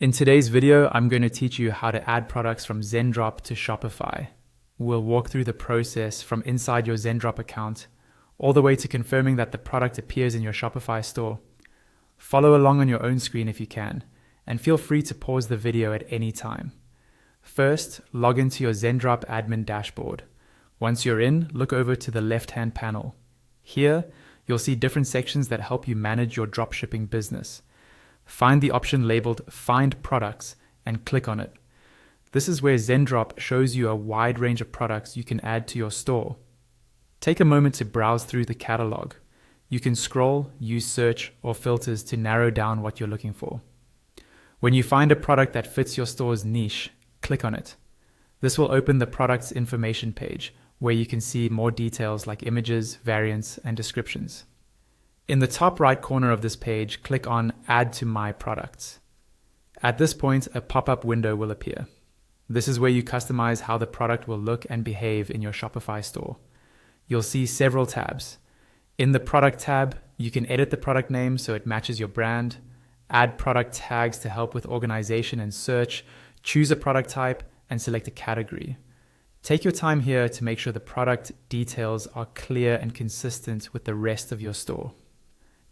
In today's video, I'm going to teach you how to add products from Zendrop to Shopify. We'll walk through the process from inside your Zendrop account, all the way to confirming that the product appears in your Shopify store. Follow along on your own screen if you can, and feel free to pause the video at any time. First, log into your Zendrop admin dashboard. Once you're in, look over to the left-hand panel. Here, you'll see different sections that help you manage your dropshipping business. Find the option labeled Find Products and click on it. This is where Zendrop shows you a wide range of products you can add to your store. Take a moment to browse through the catalog. You can scroll, use search, or filters to narrow down what you're looking for. When you find a product that fits your store's niche, click on it. This will open the product's information page, where you can see more details like images, variants, and descriptions. In the top right corner of this page, click on Add to My Products. At this point, a pop-up window will appear. This is where you customize how the product will look and behave in your Shopify store. You'll see several tabs. In the Product tab, you can edit the product name so it matches your brand, add product tags to help with organization and search, choose a product type, and select a category. Take your time here to make sure the product details are clear and consistent with the rest of your store.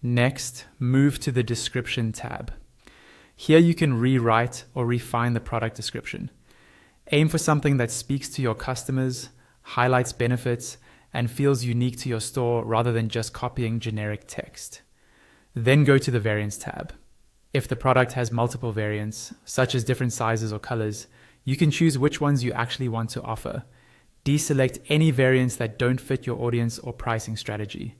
Next, move to the Description tab. Here you can rewrite or refine the product description. Aim for something that speaks to your customers, highlights benefits, and feels unique to your store rather than just copying generic text. Then go to the Variants tab. If the product has multiple variants, such as different sizes or colors, you can choose which ones you actually want to offer. Deselect any variants that don't fit your audience or pricing strategy.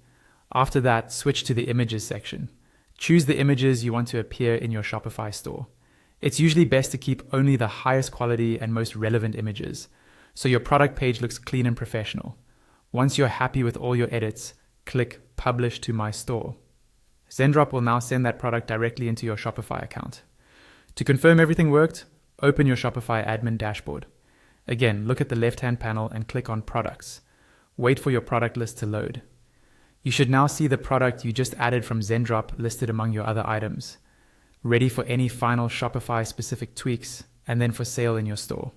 After that, switch to the Images section. Choose the images you want to appear in your Shopify store. It's usually best to keep only the highest quality and most relevant images, so your product page looks clean and professional. Once you're happy with all your edits, click Publish to My Store. Zendrop will now send that product directly into your Shopify account. To confirm everything worked, open your Shopify admin dashboard. Again, look at the left-hand panel and click on Products. Wait for your product list to load. You should now see the product you just added from Zendrop listed among your other items, ready for any final Shopify-specific tweaks and then for sale in your store.